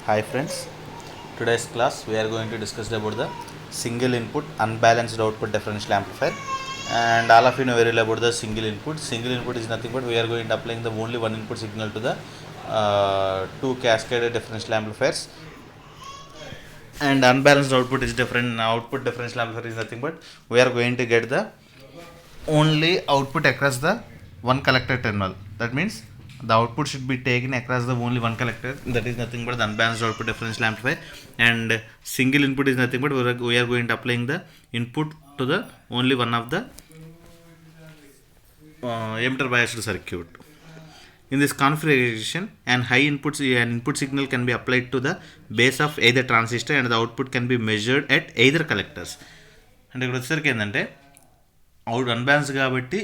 Hi friends, today's class we are going to discuss about the single input unbalanced output differential amplifier, and all of you know very well about the single input. Single input is nothing but we are going to applying the only one input signal to the two cascaded differential amplifiers, and unbalanced output is different. Output differential amplifier is nothing but we are going to get the only output across the one collector terminal. That means the output should be taken across the only one collector. That is nothing but the unbalanced output differential amplifier. And single input is nothing but we are going to applying the input to the only one of the emitter biased circuit. In this configuration, an input signal can be applied to the base of either transistor and the output can be measured at either collectors. అంటే ఇక్కడ వచ్చేసరికి ఏంటంటే unbalance కాబట్టి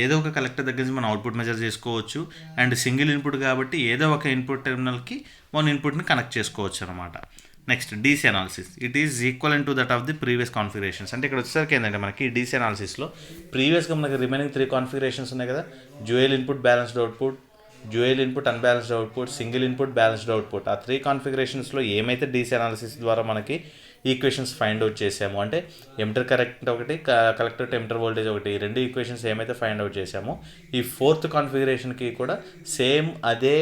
ఏదో ఒక collector దగ్గర నుంచి మనం అవుట్పుట్ మెజర్ చేసుకోవచ్చు, అండ్ సింగిల్ ఇన్పుట్ కాబట్టి ఏదో ఒక ఇన్పుట్ టెర్మినల్కి మన ఇన్పుట్ని కనెక్ట్ చేసుకోవచ్చు అనమాట. Next DC analysis, it is equal to that of the previous configurations. అంటే ఇక్కడ వచ్చేసరికి ఏంటంటే మనకి డీసీ అనాలిసిస్లో ప్రీవియస్గా మనకి రిమైనింగ్ 3 కాన్ఫిగరేషన్స్ ఉన్నాయి కదా, dual input balanced output, dual input unbalanced output, single input balanced output. ఆ 3 కాన్ఫిగరేషన్స్లో ఏమైతే డీసీ అనాలిసిస్ ద్వారా మనకి ఈక్వేషన్స్ ఫైండ్ అవుట్ చేసాము, అంటే ఎమిటర్ కరెక్ట్ ఒకటి, కలెక్టర్ ఎమిటర్ వోల్టేజ్ ఒకటి, ఈ 2 ఈక్వేషన్స్ ఏమైతే ఫైండ్ అవుట్ చేసామో ఈ 4th కాన్ఫిగరేషన్కి కూడా సేమ్ అదే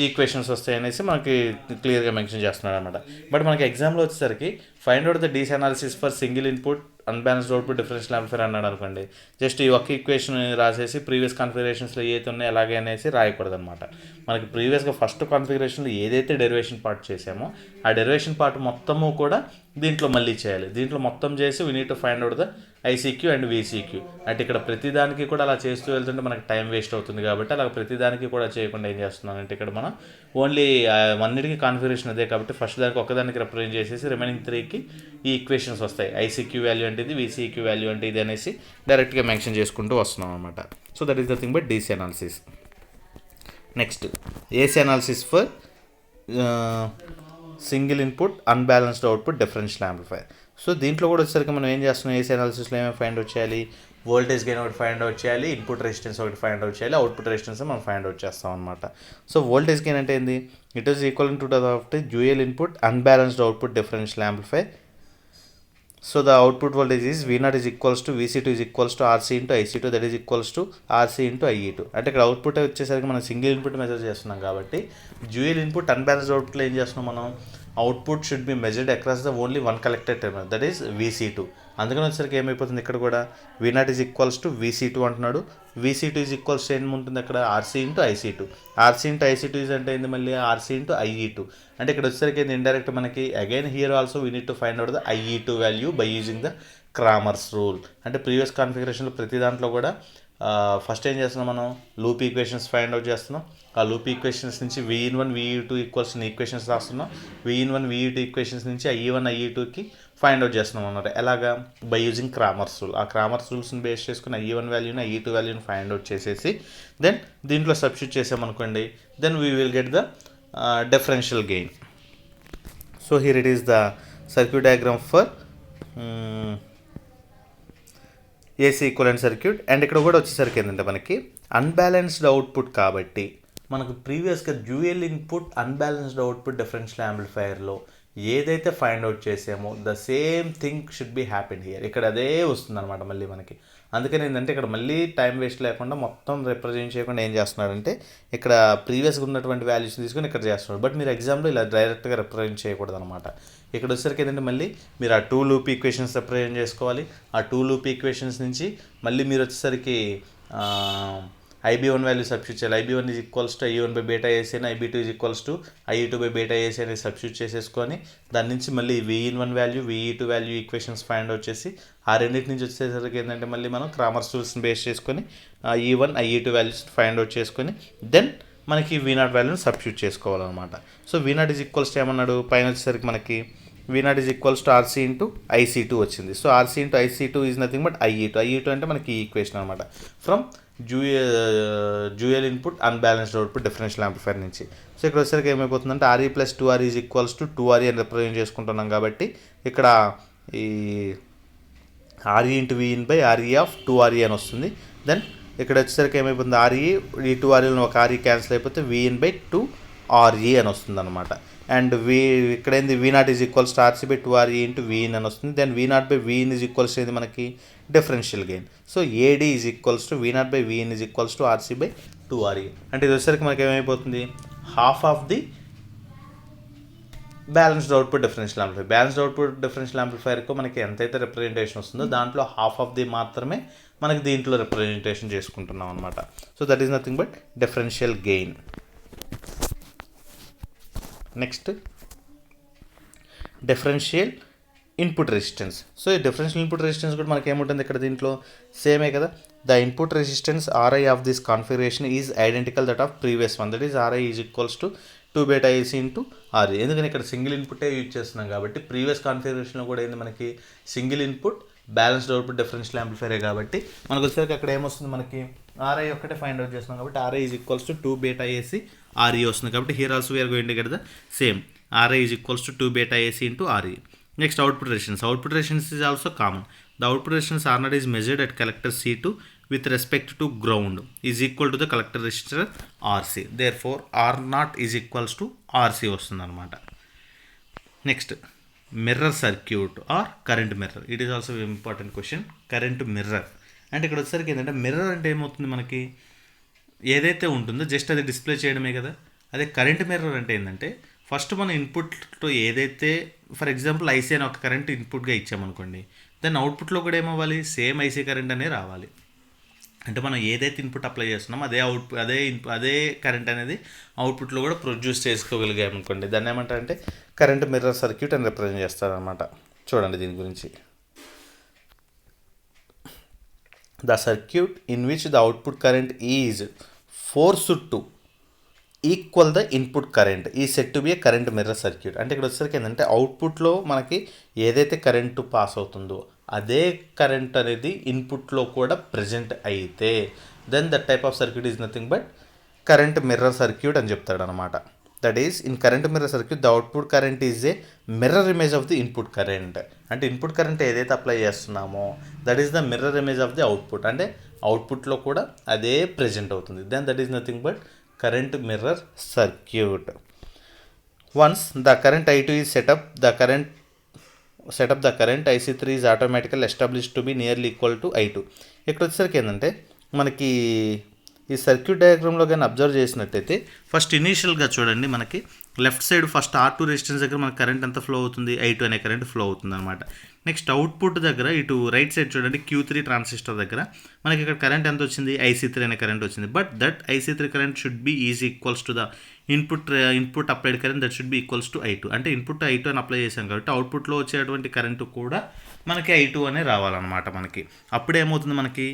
ఈక్వేషన్స్ వస్తాయనేసి మనకి క్లియర్గా మెన్షన్ చేస్తున్నాడు అనమాట. బట్ మనకి ఎగ్జామ్లో వచ్చేసరికి find out the DC analysis for single input unbalanced output differential amplifier అన్నాడు అనుకోండి, జస్ట్ ఈ ఒక్క ఈక్వేషన్ రాసేసి ప్రీవియస్ కాన్ఫిగరేషన్స్లో ఏదైతే ఉన్నాయో అలాగే అనేసి రాయకూడదు అనమాట. మనకి ప్రీవియస్గా ఫస్ట్ కాన్ఫిగరేషన్లో ఏదైతే డెరివేషన్ పార్ట్ చేసామో ఆ డెరివేషన్ పార్ట్ మొత్తము కూడా దీంట్లో మళ్ళీ చేయాలి. దీంట్లో మొత్తం చేసి we need to find out the ICQ and VCQ. అంటే ఇక్కడ ప్రతిదానికి కూడా అలా చేస్తూ వెళ్తుంటే మనకి టైం వేస్ట్ అవుతుంది కాబట్టి అలా ప్రతిదానికి కూడా చేయకుండా ఏం చేస్తున్నానంటే ఇక్కడ మనం ఓన్లీ అన్నిటికీ కాన్ఫిగరేషన్ అదే కాబట్టి ఫస్ట్ దానికి ఒకదానికి రిప్రజెంట్ చేసేసి రిమైనింగ్ 3కి ఈ ఈక్వేషన్స్ వస్తాయి. ఐసీక్యూ వాల్యూ అంటే ఇది, వీసీక్యూ వాల్యూ అంటే ఇది అనేసి డైరెక్ట్గా మెన్షన్ చేసుకుంటూ వస్తున్నాం అనమాట. So that is the thing but DC analysis. Next AC analysis for single input unbalanced output differential amplifier. So దీంట్లో కూడా వచ్చేసరికి మనం ఏం చేస్తున్నాం, ఏసీ అనాలిసిస్లో ఏమేమి ఫైండ్ అవుట్ చేయాలి, వోల్టేజ్ గెయిన్ ఒకటి ఫైండ్ అవుట్ చేయాలి, ఇన్పుట్ రెసిస్టెన్స్ ఒకటి ఫైండ్ అవుట్ చేయాలి, అవుట్పుట్ రెసిస్టెన్స్ మనం ఫైండ్ అవుట్ చేస్తాం అనమాట. సో వోల్టేజ్ గెయిన్ అంటే ఏంది, it is equal to the dual input unbalanced output differential amplifier. So the output voltage is V0 is equals to VC2 is equals to RC into IC2, that is equals to RC into IE2. అంటే ఇక్కడ output వచ్చేసరికి మనం single input measure చేస్తున్నాం కాబట్టి dual input unbalanced అవుట్పుట్లో ఏం చేస్తున్నాం మనం, output should be measured across the only one collected terminal, that is VC2. అందుకని వచ్చేసరికి ఏమైపోతుంది ఇక్కడ కూడా V0 is equals to VC2 అంటున్నాడు, VC2 ఈజ్ ఈక్వల్స్ టు ఏముంటుంది అక్కడ RC into IC2. RC into IC2 is అంటే ఏంది మళ్ళీ RC ఇంటూ IE2. అంటే ఇక్కడ వచ్చేసరికి ఏంది ఇండైరెక్ట్ మనకి again here also we need to find out the IE2 value by using the Cramer's rule. అంటే ప్రీవియస్ కాన్ఫిగరేషన్లో ప్రతి దాంట్లో కూడా ఫస్ట్ ఏం చేస్తున్నాం మనం, లూప్ ఈక్వేషన్స్ ఫైండ్ అవుట్ చేస్తున్నాం. ఆ లూప్ ఈక్వేషన్స్ నుంచి VN1 VE2 ఈక్వల్స్ ఈక్వేషన్స్ రాస్తున్నాం, VN1 VE2 ఈక్వేషన్స్ నుంచి IE1 IE2కి ఫైండ్ అవుట్ చేస్తున్నాం అన్నమాట. ఎలాగా, బై యూజింగ్ క్రామర్స్ రూల్. ఆ క్రామర్స్ రూల్స్ని బేస్ చేసుకుని IE1 వాల్యూని IE2 వాల్యూని ఫైండ్ అవుట్ చేసేసి దెన్ దీంట్లో సబ్స్టిట్యూట్ చేసామనుకోండి, then we will get the differential gain. So here it is the circuit diagram for AC equivalent circuit. And ఇక్కడ కూడా వచ్చేసరికి ఏంటంటే మనకి అన్బ్యాలెన్స్డ్ అవుట్పుట్ కాబట్టి మనకు ప్రీవియస్గా dual input unbalanced output differential యాంప్లిఫైయర్లో ఏదైతే ఫైండ్ అవుట్ చేసామో the same thing should be happen here. ఇక్కడ అదే వస్తుంది అనమాట మళ్ళీ మనకి. అందుకని ఏంటంటే ఇక్కడ మళ్ళీ టైం వేస్ట్ లేకుండా మొత్తం రిప్రజెంట్ చేయకుండా ఏం చేస్తున్నాడంటే ఇక్కడ ప్రీవియస్గా ఉన్నటువంటి వాల్యూస్ తీసుకొని ఇక్కడ చేస్తున్నాడు. బట్ మీరు ఎగ్జామ్లో ఇలా డైరెక్ట్గా రిప్రజెంట్ చేయకూడదు అనమాట. ఇక్కడ వచ్చేసరికి ఏంటంటే మళ్ళీ మీరు ఆ 2 లూప్ ఈక్వేషన్స్ రిప్రజెంట్ చేసుకోవాలి. ఆ 2 లూప్ ఈక్వేషన్స్ నుంచి మళ్ళీ మీరు వచ్చేసరికి IB1 వాల్యూ సబ్స్టిట్యూట్ చేయాలి. IB1 is equals to IE1 by beta AC అని, IB2 is equals to IE2 by beta AC అనేది సబ్స్టిట్యూట్ చేసేసుకొని దాని నుంచి మళ్ళీ VN1 value VE2 value equations find out చేసి ఆ రెండింటి నుంచి వచ్చేసరికి ఏంటంటే మళ్ళీ మనం క్రామర్స్ రూల్స్ని బేస్ చేసుకొని IE1 IE2 values find out చేసుకొని దెన్ మనకి V0 వాల్యూని సబ్స్టిట్యూట్ చేసుకోవాలన్నమాట. So V0 is equals to ఏమన్నాడు, పైన వచ్చేసరికి మనకి V0 is equals to RC into IC2 వచ్చింది. So RC into IC2 is nothing but IE2. IE2 అంటే మనకి ఈ ఈక్వేషన్ అనమాట from dual input unbalanced output differential amplifier నుంచి. సో ఇక్కడ వచ్చేసరికి ఏమైపోతుందంటే RE plus 2R is equals to 2RE అని రిప్రజెంట్ చేసుకుంటున్నాం కాబట్టి ఇక్కడ ఈ RE into VN by RE of 2RE అని వస్తుంది. దెన్ ఇక్కడ వచ్చేసరికి ఏమైపోతుంది, RE ఈ 2RE ఒక RE క్యాన్సిల్ అయిపోతే VN బై 2 ఆర్ఈ అని వస్తుంది అనమాట. అండ్ ఇక్కడ ఏంది V0 is equals to RC by 2RE into Vin అని వస్తుంది. Then V0 by Vin is equals to మనకి differential gain. So AD is equals to V0 by Vin is equals to RC by 2RE. అంటే ఇది వచ్చేసరికి మనకి ఏమైపోతుంది, half of the balanced output differential amplifier. Balanced output differential యాంప్లిఫైర్కు మనకి ఎంతైతే representation వస్తుందో దాంట్లో హాఫ్ ఆఫ్ ది మాత్రమే మనకి దీంట్లో రిప్రజెంటేషన్ చేసుకుంటున్నాం అనమాట. So that is nothing but differential gain. Next differential input resistance. So ఈ డిఫరెన్షియల్ ఇన్పుట్ రెసిస్టెన్స్ కూడా మనకి ఏముంటుంది ఇక్కడ దీంట్లో సేమే కదా. The input resistance RI of this configuration is identical that of previous one, that is RI is equals to 2 beta AC into RE. ఎందుకని ఇక్కడ సింగిల్ ఇన్పుటే యూజ్ చేస్తున్నాం కాబట్టి ప్రీవియస్ కాన్ఫిగరేషన్లో కూడా ఏంది మనకి single input balanced output differential యాంప్లిఫైరే కాబట్టి మనకు వచ్చేసరికి అక్కడ ఏమొస్తుంది, మనకి RI ఒక్కటే ఫైండ్ అవుట్ చేస్తున్నాం కాబట్టి RI is equals to 2 beta AC RE వస్తుంది. కాబట్టి here also we're going to get the same RI is equals to 2 beta AC into RE. Next output resistance. Output resistance is also common. The output resistance R0 is measured at collector C2 with respect to ground is equal to the collector resistor RC. Therefore R0 is equals to RC వస్తుంది అనమాట. Next mirror circuit or current mirror. It is also important question. Current mirror అంటే ఇక్కడ వచ్చేసరికి ఏంటంటే mirror అంటే ఏమవుతుంది, మనకి ఏదైతే ఉంటుందో జస్ట్ అది డిస్ప్లే చేయడమే కదా. అదే కరెంట్ మిర్రర్ అంటే ఏంటంటే ఫస్ట్ మన ఇన్పుట్లో ఏదైతే ఫర్ ఎగ్జాంపుల్ ఐసీ అని ఒక కరెంట్ ఇన్పుట్గా ఇచ్చామనుకోండి, దాన్ని అవుట్పుట్లో కూడా ఏమవ్వాలి, సేమ్ ఐసీ కరెంట్ అనే రావాలి. అంటే మనం ఏదైతే ఇన్పుట్ అప్లై చేస్తున్నామో అదే కరెంట్ అనేది అవుట్పుట్లో కూడా ప్రొడ్యూస్ చేసుకోగలిగామనుకోండి, దాన్ని ఏమంటారంటే కరెంట్ మిర్రర్ సర్క్యూట్ అని రిప్రజెంట్ చేస్తారనమాట. చూడండి దీని గురించి. The circuit in which the output current is forced to equal the input current is set to be a current mirror circuit. అంటే ఇక్కడ వచ్చేసరికి ఏంటంటే అవుట్పుట్లో మనకి ఏదైతే కరెంటు పాస్ అవుతుందో అదే కరెంట్ అనేది ఇన్పుట్లో కూడా ప్రజెంట్ అయితే then that type of circuit is nothing but current mirror circuit అని చెప్తాడు అనమాట. That is in current mirror circuit the output current is a mirror image of the input current. అంటే ఇన్పుట్ కరెంట్ ఏదైతే apply చేస్తున్నామో that is the mirror image of the output. అంటే అవుట్పుట్లో కూడా అదే ప్రజెంట్ అవుతుంది. Then that is nothing but current mirror circuit. Once the current I2 is set up the current IC3 is automatically established to be nearly equal to I2. ఇక్కడ వచ్చేసరికి ఏంటంటే మనకి ఈ సర్క్యూట్ డయాగ్రామ్లో కానీ అబ్జర్వ్ చేసినట్టయితే ఫస్ట్ ఇనీషియల్గా చూడండి, మనకి left side first R2 resistance దగ్గర మనకి కరెంట్ ఎంత ఫ్లో అవుతుంది, I2 అనే కరెంట్ ఫ్లో అవుతుంది అనమాట. నెక్స్ట్ అవుట్పుట్ దగ్గర ఇటు రైట్ సైడ్ చూడండి Q3 ట్రాన్సిస్టర్ దగ్గర మనకి ఇక్కడ కరెంట్ ఎంత వచ్చింది, IC3 అనే కరెంట్ వచ్చింది. But that IC3 current should B is equals to the input applied current that should B equals to I2. అంటే ఇన్పుట్ I2 అని అప్లై చేసాం కాబట్టి అవుట్పుట్లో వచ్చేటువంటి కరెంటు కూడా మనకి I2 అనే రావాలన్నమాట. మనకి అప్పుడే ఏమవుతుంది, మనకి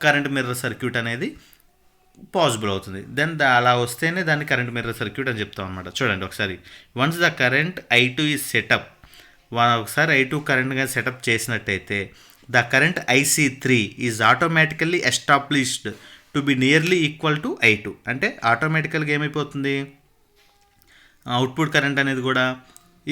కరెంట్ మిర్రర్ సర్క్యూట్ అనేది పాసిబుల్ అవుతుంది. దెన్ అలా వస్తేనే దాన్ని కరెంట్ మిర్రర్ సర్క్యూట్ అని చెప్తాం అనమాట. చూడండి ఒకసారి, once the current I2 is setup, ఒకసారి I2 కరెంట్గా సెటప్ చేసినట్టయితే the current IC3 is automatically established to be nearly equal to I2. అంటే ఆటోమేటికల్గా ఏమైపోతుంది, అవుట్పుట్ కరెంట్ అనేది కూడా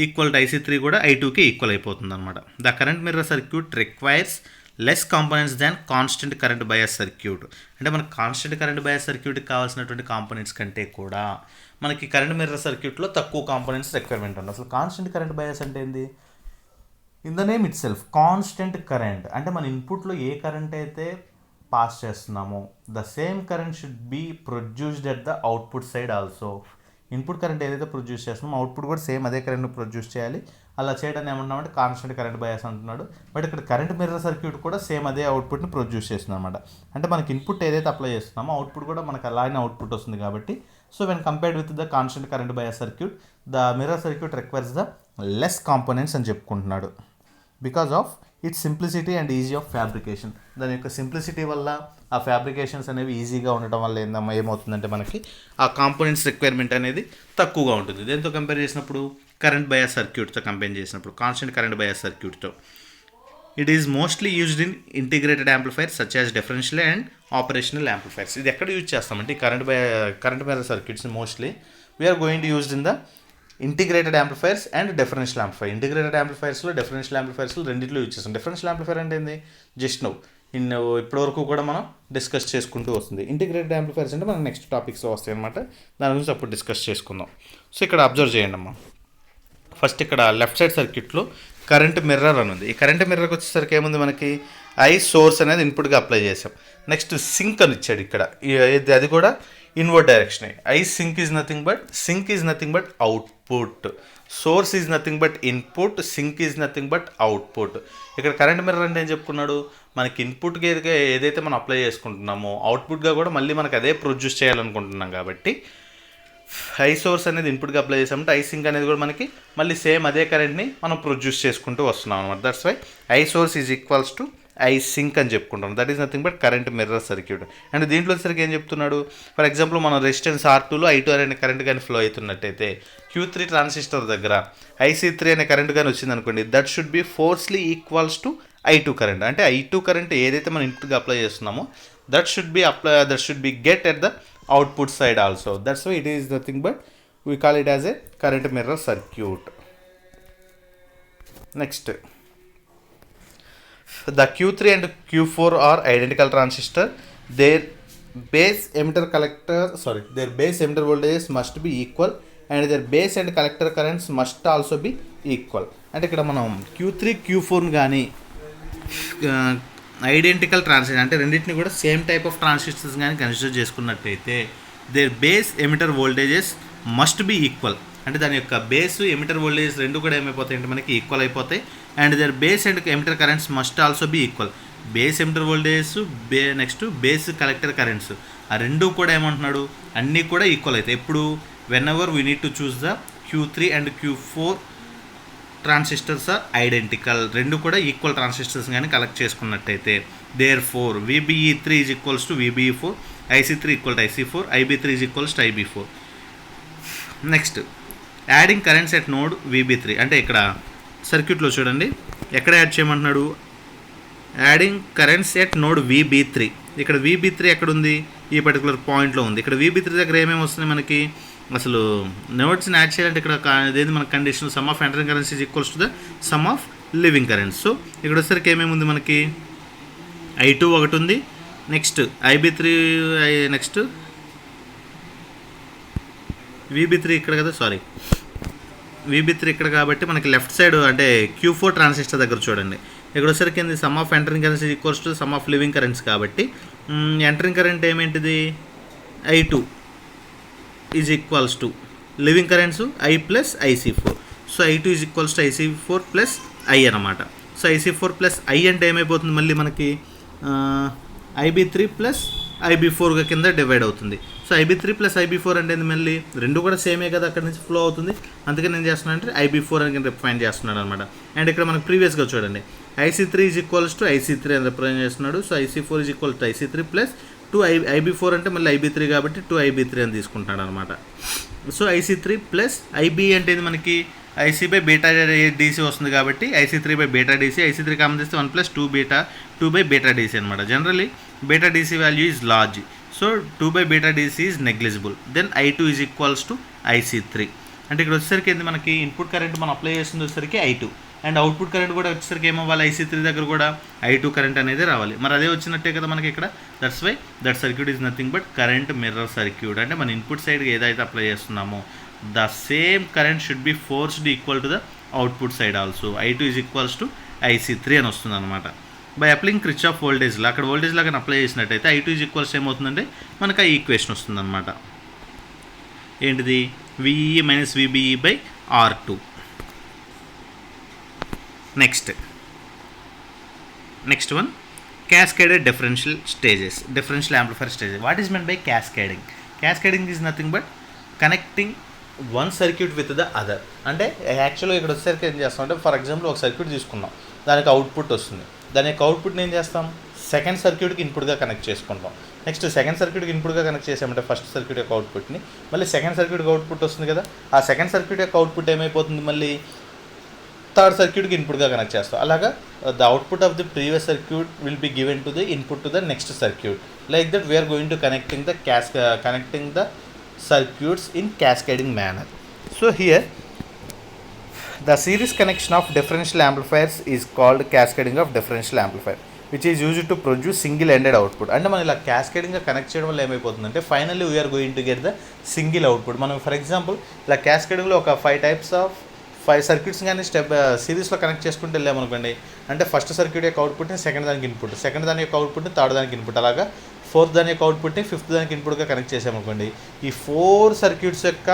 ఈక్వల్ టు IC3 కూడా I2కి ఈక్వల్ అయిపోతుంది అనమాట. The current mirror circuit requires less components than constant current bias circuit. అంటే మనకు కాన్స్టెంట్ కరెంట్ బయాస్ సర్క్యూట్కి కావాల్సినటువంటి కాంపోనెంట్స్ కంటే కూడా మనకి కరెంట్ మిర్రర్ సర్క్యూట్లో తక్కువ కాంపోనెంట్స్ రిక్వైర్మెంట్ ఉంది. అసలు కాన్స్టెంట్ కరెంట్ బయాస్ అంటే ఏంది, in the name itself constant current. అంటే మన ఇన్పుట్లో ఏ కరెంట్ అయితే పాస్ చేస్తున్నామో the same current should be produced at the output side also. Input current ఏదైతే ప్రొడ్యూస్ చేస్తున్నామో అవుట్పుట్ కూడా సేమ్ అదే కరెంట్ని ప్రొడ్యూస్ చేయాలి. అలా చేయడానికి ఏమన్నామంటే కాన్స్టెంట్ కరెంట్ బయాస్ అంటున్నాడు. బట్ ఇక్కడ కరెంట్ మిర్రర్ సర్క్యూట్ కూడా సేమ్ అదే అవుట్పుట్ని ప్రొడ్యూస్ చేస్తుంది అనమాట. అంటే మనకి ఇన్పుట్ ఏదైతే అప్లై చేస్తున్నామో అవుట్పుట్ కూడా మనకు అలానే అవుట్పుట్ వస్తుంది కాబట్టి so when compared with the constant current bias circuit the mirror circuit requires the less components అని చెప్పుకుంటున్నాడు. Because of its simplicity and easy of fabrication. దాని యొక్క సింప్లిసిటీ వల్ల ఆ ఫ్యాబ్రికేషన్స్ అనేవి ఈజీగా ఉండటం వల్ల ఏమవుతుందంటే మనకి ఆ కాంపోనెంట్స్ రిక్వైర్మెంట్ అనేది తక్కువగా ఉంటుంది. దేంతో కంపేర్ చేసినప్పుడు కరెంట్ బయాస్ సర్క్యూట్తో కంపేర్ చేసినప్పుడు కాన్స్టెంట్ కరెంట్ బయాస్ సర్క్యూట్తో. It is mostly used in integrated amplifiers such as differential and operational amplifiers. ఇది ఎక్కడ యూజ్ చేస్తామంటే current bias circuits mostly we're going to used in the integrated amplifiers and differential amplifier. Integrated యాంప్లిఫైర్స్లో డిఫరెన్షియల్ యాంప్లిఫైర్స్లో రెండింటిలో use చేస్తాం. Differential amplifier అంటే ఏంది, జస్ట్ నో ఇప్పటివరకు కూడా మనం డిస్కస్ చేసుకుంటూ వస్తుంది. ఇంటిగ్రేటెడ్ యాంప్లిఫైర్స్ అంటే మనకు నెక్స్ట్ టాపిక్స్ వస్తాయి అనమాట. దాని గురించి అప్పుడు డిస్కస్ చేసుకుందాం. సో ఇక్కడ అబ్జర్వ్ చేయండి అమ్మా. ఫస్ట్ ఇక్కడ లెఫ్ట్ సైడ్ సర్క్యూట్లో కరెంట్ మిర్రర్ అని ఉంది. ఈ కరెంట్ మిర్రర్కి వచ్చేసరికి ఏముంది, మనకి ఐ సోర్స్ అనేది ఇన్పుట్గా అప్లై చేసాం. నెక్స్ట్ సింక్ అని ఇచ్చాడు ఇక్కడ, అది కూడా invert direction. I sink is nothing but output. Source is nothing but input, sink is nothing but output. ఇక్కడ కరెంట్ మిర్రర్ అంటే ఏం చెప్పుకున్నాడు, మనకి ఇన్పుట్గా ఏదైతే మనం అప్లై చేసుకుంటున్నామో అవుట్పుట్గా కూడా మళ్ళీ మనకు అదే ప్రొడ్యూస్ చేయాలనుకుంటున్నాం కాబట్టి ఐ సోర్స్ అనేది ఇన్పుట్గా అప్లై చేసామంటే ఐ సింక్ అనేది కూడా మనకి మళ్ళీ సేమ్ అదే కరెంట్ని మనం ప్రొడ్యూస్ చేసుకుంటూ వస్తున్నాం అనమాట. That's why I source is equals to I sink అని చెప్పుకుంటాం. That is nothing but current mirror circuit. And దీంట్లో వచ్చేసరికి ఏం చెప్తున్నాడు, ఫర్ ఎగ్జాంపుల్ మనం రెసిస్టెన్స్ R2లో I2 అనే కరెంట్ కానీ ఫ్లో అవుతున్నట్టయితే Q3 ట్రాన్సిస్టర్ దగ్గర IC3 అనే కరెంట్ కానీ వచ్చింది అనుకోండి, that should be forcely equals to I2 current. అంటే I2 కరెంట్ ఏదైతే మనం ఇన్పుట్గా అప్లై చేస్తున్నామో that should be get at the output side also. That's why it is nothing but we call it as a current mirror circuit. Next, the Q3 and Q4 are identical transistor. Their base emitter voltages must be equal and their base and collector currents must also be equal. అంటే ఇక్కడ మనం Q3 Q4 కానీ identical transistor అంటే రెండింటిని కూడా same type of transistors కానీ consider చేసుకున్నట్టయితే their base emitter voltages must be equal. అంటే దాని యొక్క బేస్ ఎమిటర్ వోల్టేజెస్ రెండు కూడా ఏమైపోతాయి అంటే మనకి ఈక్వల్ అయిపోతాయి. And their base and emitter currents must also be equal. Base emitter voltages next base collector currents ఆ రెండు కూడా ఏమంటున్నాడు, అన్నీ కూడా ఈక్వల్ అవుతాయి. ఎప్పుడు whenever we need to choose the Q3 and Q4 transistors are identical. రెండు కూడా ఈక్వల్ ట్రాన్సిస్టర్స్ కానీ కలెక్ట్ చేసుకున్నట్టయితే there for VBE3 is equals to VBE4, IC3 equal to IC4, IB3 is equals to IB4. Next, adding currents at node VB3. అంటే ఇక్కడ సర్క్యూట్లో చూడండి ఎక్కడ add చేయమంటున్నాడు, adding currents at node VB3. ఇక్కడ VB3 ఎక్కడ ఉంది, ఈ పర్టికులర్ పాయింట్లో ఉంది. ఇక్కడ VB3 దగ్గర ఏమేమి వస్తున్నాయి మనకి, అసలు నోడ్స్ని యాడ్ చేయాలంటే ఇక్కడ అదేంటి మన condition some of entering currents is equals to the sum of leaving currents. So ఇక్కడ వచ్చేసరికి ఏమేమి ఉంది మనకి, I2 ఒకటి ఉంది, నెక్స్ట్ IB3, నెక్స్ట్ VB3 ఇక్కడ కదా, VB3 ఇక్కడ కాబట్టి మనకి లెఫ్ట్ సైడ్ అంటే Q4 ట్రాన్సిస్టర్ దగ్గర చూడండి ఇక్కడ వచ్చేసరికి ఏంది sum of entering currents is equals to sum of leaving currents. కాబట్టి ఎంటరింగ్ కరెంట్ ఏమేంటిది I2 is equals to leaving currents I plus IC4. So I2 is equals to IC4 plus I అనమాట. So IC4 plus I అంటే ఏమైపోతుంది మళ్ళీ మనకి IB3 plus IB4 కింద divide అవుతుంది. So IB3 plus IB4 అంటే మళ్ళీ రెండు కూడా సేమే కదా, అక్కడ నుంచి ఫ్లో అవుతుంది. అందుకని నేను చేస్తున్నాను అంటే IB4 అని రిప్రజెంట్ చేస్తున్నాడు అనమాట. అండ్ ఇక్కడ మనకు ప్రీవియస్గా చూడండి IC3 is equals to IC3 అని రిప్రజెంట్ చేస్తున్నాడు. So IC4 is equal to IC3 plus 2 IB4 అంటే మళ్ళీ IB3 కాబట్టి 2 IB3 అని తీసుకుంటాడు అనమాట. సో IC3 ప్లస్ IB అంటే ఇది మనకి IC బై బీటా DC వస్తుంది కాబట్టి IC3 by beta DC. IC3 common చేస్తే 1 ప్లస్ 2 బై బీటా DC అనమాట. Generally beta DC value is large, so 2 by beta DC is negligible. Then I2 is equals to IC3. అంటే ఇక్కడ వచ్చేసరికి ఏంది మనకి input current మనం అప్లై చేస్తుంది వచ్చేసరికి I2 అండ్ అవుట్పుట్ కరెంట్ కూడా వచ్చేసరికి ఏమవ్వాలి, IC3 దగ్గర కూడా I2 కరెంట్ అనేది రావాలి. మరి అదే వచ్చినట్టే కదా మనకి ఇక్కడ. That's why that circuit is nothing but current mirror circuit. అంటే మన ఇన్పుట్ సైడ్కి ఏదైతే అప్లై చేస్తున్నామో the same current should be forced equal to the output side also. I2 is equals to IC3 అని వస్తుంది అనమాట. బై అప్లయింగ్ క్రిచ్చాఫ్ వోల్టేజ్లో అక్కడ వోల్టేజ్ లాగా అప్లై చేసినట్టయితే I2 ఈజ్ ఈక్వల్స్ ఏమవుతుందంటే మనకు ఆ ఈక్వేషన్ వస్తుంది అనమాట. ఏంటిది, VE minus VBE by R2. Next one, cascaded differential amplifier stages. What is meant by cascading? Cascading is nothing but connecting one circuit with the other. అంటే యాక్చువల్గా ఇక్కడ వచ్చేసరికి ఏం చేస్తాం అంటే ఫర్ ఎగ్జాంపుల్ ఒక సర్క్యూట్ తీసుకున్నాం, దానికి అవుట్పుట్ వస్తుంది. దాని యొక్క అవుట్పుట్ని ఏం చేస్తాం, సెకండ్ సర్క్యూట్కి ఇన్పుట్గా కనెక్ట్ చేసుకుంటాం. నెక్స్ట్ సెకండ్ సర్క్యూట్కి ఇన్పుట్గా కనెక్ట్ చేసామంటే ఫస్ట్ సర్క్యూట్ యొక్క అవుట్పుట్ని మళ్ళీ సెకండ్ సర్క్యూట్కి అవుట్పుట్ వస్తుంది కదా, ఆ సెకండ్ సర్క్యూట్ యొక్క అవుట్పుట్ ఏమైపోతుంది మళ్ళీ థర్డ్ సర్క్యూట్కి ఇన్పుట్గా కనెక్ట్ చేస్తాం. అలాగా the output of the previous circuit will be given to the input to the next circuit. Like that we're going to connecting the circuits in cascading manner. So here the series connection of differential amplifiers is called cascading of differential amplifier. Which is used to produce single ended output. అంటే మనం ఇలా క్యాస్కేడింగ్గా connect చేయడం వల్ల ఏమైపోతుందంటే finally we're going to get the single output. మనం for example ఇలా క్యాస్కేడింగ్లో ఒక 5 సర్క్యూట్స్ కానీ సిరీస్లో కనెక్ట్ చేసుకుంటూ వెళ్ళామనుకోండి, అంటే ఫస్ట్ సర్క్యూట్ యొక్క అవుట్పుట్ని సెకండ్ దానికి ఇన్పుట్, సెకండ్ దాని యొక్క అవుట్పుట్ని థర్డ్ దానికి ఇన్పుట్, అలాగా ఫోర్త్ దాని యొక్క అవుట్పుట్ని ఫిఫ్త్ దానికి ఇన్పుట్గా కనెక్ట్ చేసామనుకోండి, ఈ 4 సర్క్యూట్స్ యొక్క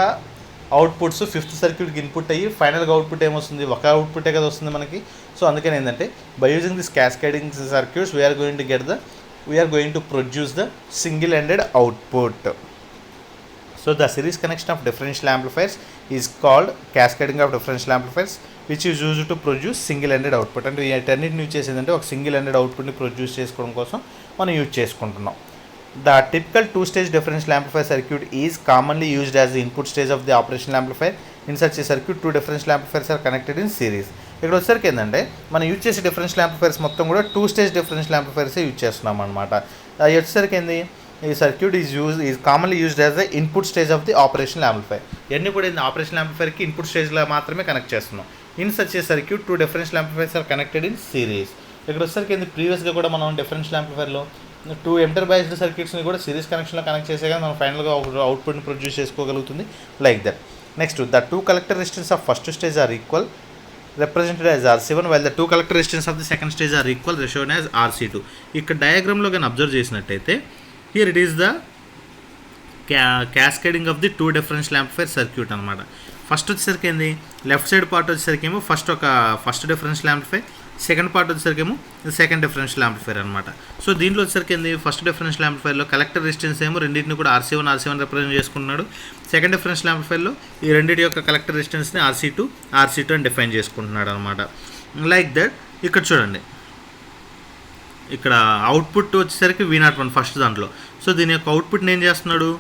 అవుట్పుట్స్ ఫిఫ్త్ సర్క్యూట్కి ఇన్పుట్ అయ్యి ఫైనల్గా అవుట్పుట్ ఏమొస్తుంది, ఒక అవుట్పుట్టే కదా వస్తుంది మనకి. సో అందుకని ఏంటంటే by using this cascading circuits we're going to produce the single ended output. So the series connection of differential amplifiers is called cascading of differential amplifiers, which is used to produce single ended output. అంటే వీటన్నిటిని use చేసేదంటే ఒక single ended అవుట్పుట్ని produce చేసుకోవడం కోసం మనం use చేసుకుంటున్నాం. The typical two-stage differential amplifier circuit is commonly used as the input stage of the operational amplifier. In such a circuit, two differential amplifiers are connected in series. ఇక్కడ వచ్చేసరికి ఏంటంటే మనం use చేసే differential amplifiers మొత్తం కూడా 2-stage differential యాంప్లిఫైర్సే use చేస్తున్నాం అనమాట. అది వచ్చేసరికి ఏంది, ఈ circuit is commonly used as the input stage of the operational amplifier. ఇవన్నీ కూడా ఆపరేషనల్ యాంప్లిఫైర్కి ఇన్పుట్ స్టేజ్లో మాత్రమే కనెక్ట్ చేస్తున్నాం. In such a circuit two differential amplifiers are connected in series. ఇక్కడ వచ్చేసరికి ఏంది, ప్రీవియస్గా కూడా మనం డిఫరెన్షియల్ యాంప్లిఫైర్లో 2 ఎమిటర్ బయాస్డ్ సర్క్యూట్స్ని కూడా సిరీస్ కనెక్షన్లో కనెక్ట్ చేసే కానీ మనం ఫైనల్గా అవుట్పుట్ని ప్రొడ్యూస్ చేసుకోగలుగుతుంది, like that. Next, the 2 collector resistance of first stage are equal, represented as RC1, while the 2 collector resistance of the second stage are equal, shown as RC2. ఇక్కడ డయాగ్రామ్లో కానీ అబ్జర్వ్ చేసినట్టయితే here it is the cascading of the 2 differential amplifier circuit అనమాట. First వచ్చేసరికి ఏంది, left side part వచ్చేసరికి ఏమో first differential amplifier, second part వచ్చేసరికి ఏమో సెకండ్ డిఫరెన్షియల్ యాంప్లిఫైర్ అనమాట. సో దీంట్లో వచ్చేసరికి ఏంది, ఫస్ట్ డిఫరెన్షియల్ యాంప్లిఫైర్లో కలెక్టర్ రెసిస్టెన్స్ ఏమో రెండింటిని కూడా RC1 రిప్రజెంట్ చేసుకుంటున్నాడు. సెకండ్ డిఫరెన్షియల్ యాంప్లిఫైర్లో ఈ రెండింటి యొక్క కలెక్టర్ రెసిస్టెన్స్ని RC2 అని డిఫైన్ చేసుకుంటున్నాడు అనమాట. లైక్ దట్ ఇక్కడ చూడండి, ఇక్కడ అవుట్పుట్ వచ్చేసరికి V01 ఫస్ట్ దాంట్లో. సో దీని యొక్క అవుట్పుట్ని ఏం చేస్తున్నాడు,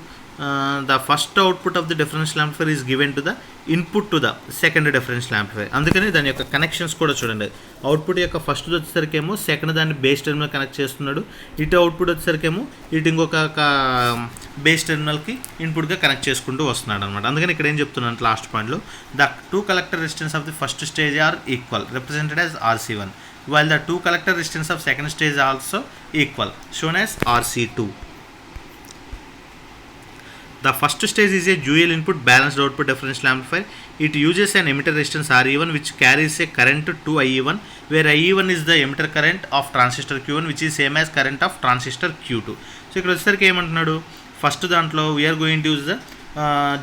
the first output of the differential amplifier is given to the input to the second differential amplifier. అందుకని దాని యొక్క కనెక్షన్స్ కూడా చూడండి, అవుట్పుట్ యొక్క ఫస్ట్ వచ్చేసరికి ఏమో సెకండ్ దాన్ని బేస్ టెర్మినల్ కనెక్ట్ చేస్తున్నాడు, ఇటు అవుట్పుట్ వచ్చేసరికి ఏమో ఇటు ఇంకొక బేస్ టెర్మినల్కి ఇన్పుట్గా కనెక్ట్ చేసుకుంటూ వస్తున్నాడు అనమాట. అందుకని ఇక్కడ ఏం చెప్తున్నాను లాస్ట్ పాయింట్లో, the 2 collector resistance of the first stage are equal, represented as RC1, while the 2 collector resistance of second stage also equal, shown as RC2. The first stage is a dual input balanced output differential amplifier. It uses an emitter resistance RE1 which carries a current to IE1, where IE1 is the emitter current of transistor Q1, which is same as current of transistor Q2. So ఇక్కడ వచ్చేసరికి ఏమంటున్నాడు, first దాంట్లో we're going to use the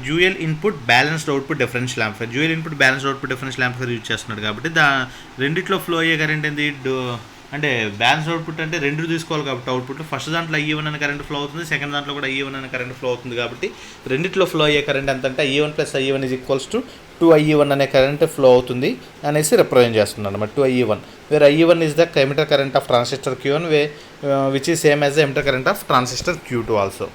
dual input balanced output differential amplifier. Dual input balanced output differential amplifier use చేస్తున్నాడు కాబట్టి రెండిట్లో flow అయ్యే current ఏంది, అంటే బ్యాలెన్స్ అవుట్పుట్ అంటే రెండు తీసుకోవాలి కాబట్టి అవుట్పుట్ ఫస్ట్ దాంట్లో IE1 అనే కరెంట్ ఫ్లో అవుతుంది, సెకండ్ దాంట్లో కూడా IE1 అనే కరెంట్ ఫ్లో అవుతుంది. కాబట్టి రెండిట్లో ఫ్లో అయ్యే కరెంట్ ఎంత అంటే IE1 + IE1 is equals to 2IE1 అనే కరెంట్ ఫ్లో అవుతుంది అనేసి రిప్రజెంట్ చేస్తున్నాను అనమాట. 2IE1 where IE1 is the emitter current of transistor Q1, which is same as the emitter current of transistor Q2 also.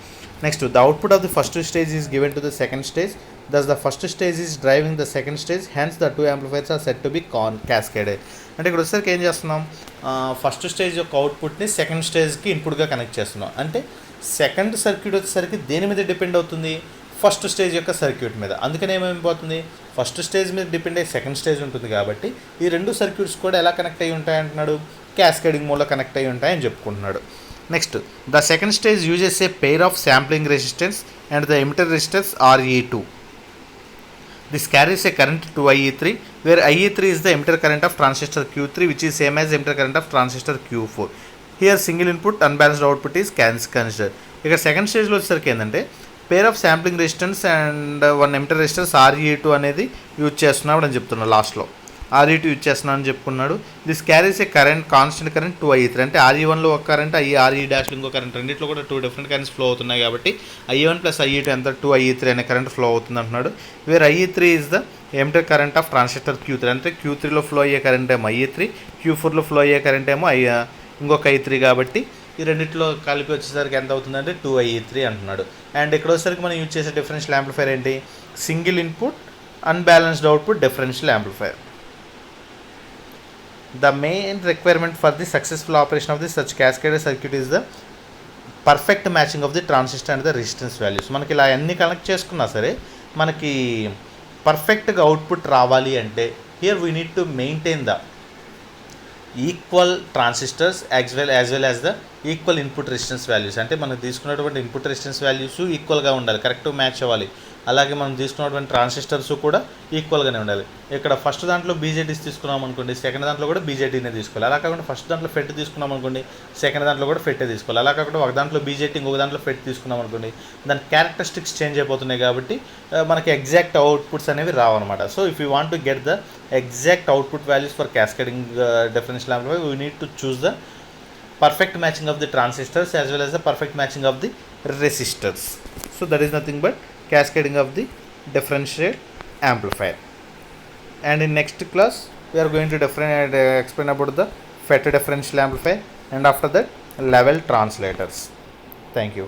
Next, the output of the first stage is given to the second stage. Thus, the first stage is driving the second stage. Hence, the 2 amplifiers are said to be cascaded. అంటే ఇక్కడ వచ్చేసరికి ఏం చేస్తున్నాం, first stage యొక్క అవుట్పుట్ని second స్టేజ్కి ఇన్పుట్గా connect చేస్తున్నాం. అంటే సెకండ్ సర్క్యూట్ వచ్చేసరికి దేని మీద డిపెండ్ అవుతుంది, ఫస్ట్ స్టేజ్ యొక్క సర్క్యూట్ మీద. అందుకని ఏమైపోతుంది, ఫస్ట్ స్టేజ్ మీద డిపెండ్ అయ్యి సెకండ్ స్టేజ్ ఉంటుంది కాబట్టి ఈ రెండు సర్క్యూట్స్ కూడా ఎలా కనెక్ట్ అయ్యి ఉంటాయి అంటున్నాడు, క్యాస్కేడింగ్ మోడ్లో కనెక్ట్ అయ్యి ఉంటాయని చెప్పుకుంటున్నాడు. Next, the second stage uses a pair of sampling resistance and the emitter resistance RE2. This carries a current to IE3, where IE3 is the emitter current of transistor Q3, which is same as emitter current of transistor Q4. Here single input unbalanced output is considered. ఇక్కడ second స్టేజ్లో వచ్చేసరికి ఏంటంటే pair of sampling resistance and 1 emitter resistance RE2 అనేది use చేస్తున్నాడు అని చెప్తున్నాడు, లాస్ట్లో RE2 use చేస్తున్నాను అని చెప్పుకున్నాడు. This carries A current, constant current 2IE3. అంటే RE1లో ఒక కరెంట్, RE' ఇంకో కరెంట్, రెండింటిలో కూడా 2 డిఫరెంట్ కరెంట్స్ ఫ్లో అవుతున్నాయి కాబట్టి IE1 + IE2 ఎంత 2IE3 అనే కరెంట్ ఫ్లో అవుతుంది అంటున్నాడు. Where IE3 is the emitter current of transistor Q3. అంటే Q3లో ఫ్లో అయ్యే కరెంట్ ఏమో IE3, Q4లో ఫ్లో అయ్యే కరెంట్ ఏమో ఇంకొక I3 కాబట్టి ఈ రెండింటిలో కలిపి వచ్చేసరికి ఎంత అవుతుందంటే 2IE3 అంటున్నాడు. అండ్ ఇక్కడ వచ్చేసరికి మనం యూజ్ చేసే డిఫరెన్షియల్ యాంప్లిఫైర్ ఏంటి, single input unbalanced output differential amplifier. The main requirement for the successful operation of this such cascaded circuit is the perfect matching of the transistor and the resistance values. మనకి ఇలా అన్ని connect చేసుకున్నా సరే మనకి పర్ఫెక్ట్గా output రావాలి అంటే here we need to maintain the equal transistors as well as the equal input resistance values. అంటే మనం తీసుకున్నటువంటి ఇన్పుట్ రెసిస్టెన్స్ వాల్యూస్ ఈక్వల్గా ఉండాలి, కరెక్ట్ మ్యాచ్ అవ్వాలి. అలాగే మనం తీసుకున్నటువంటి ట్రాన్సిస్టర్స్ కూడా ఈక్వల్గానే ఉండాలి. ఇక్కడ ఫస్ట్ దాంట్లో బీజేటీస్ తీసుకున్నాం అనుకోండి, సెకండ్ దాంట్లో కూడా బీజేటీనే తీసుకోవాలి. అలా కాకుండా ఫస్ట్ దాంట్లో ఫెట్ తీసుకున్నాం అనుకోండి, సెకండ్ దాంట్లో కూడా ఫెట్టే తీసుకోవాలి. అలా కాకుండా ఒక దాంట్లో బీజేటీ ఇంకొక దాంట్లో ఫెట్ తీసుకున్నాం అనుకోండి, దాని క్యారెక్టరిస్టిక్స్ చేంజ్ అయిపోతున్నాయి కాబట్టి మనకి ఎగ్జాక్ట్ అవుట్పుట్స్ అనేవి రావన్నమాట. So if you want to get the exact output values for cascading differential amplifier, we need to choose the perfect matching of the transistors as well as the perfect matching of the resistors. So that is nothing but cascading of the differential amplifier. And in next class we are going to explain about the FET differential amplifier, and after that level translators. Thank you.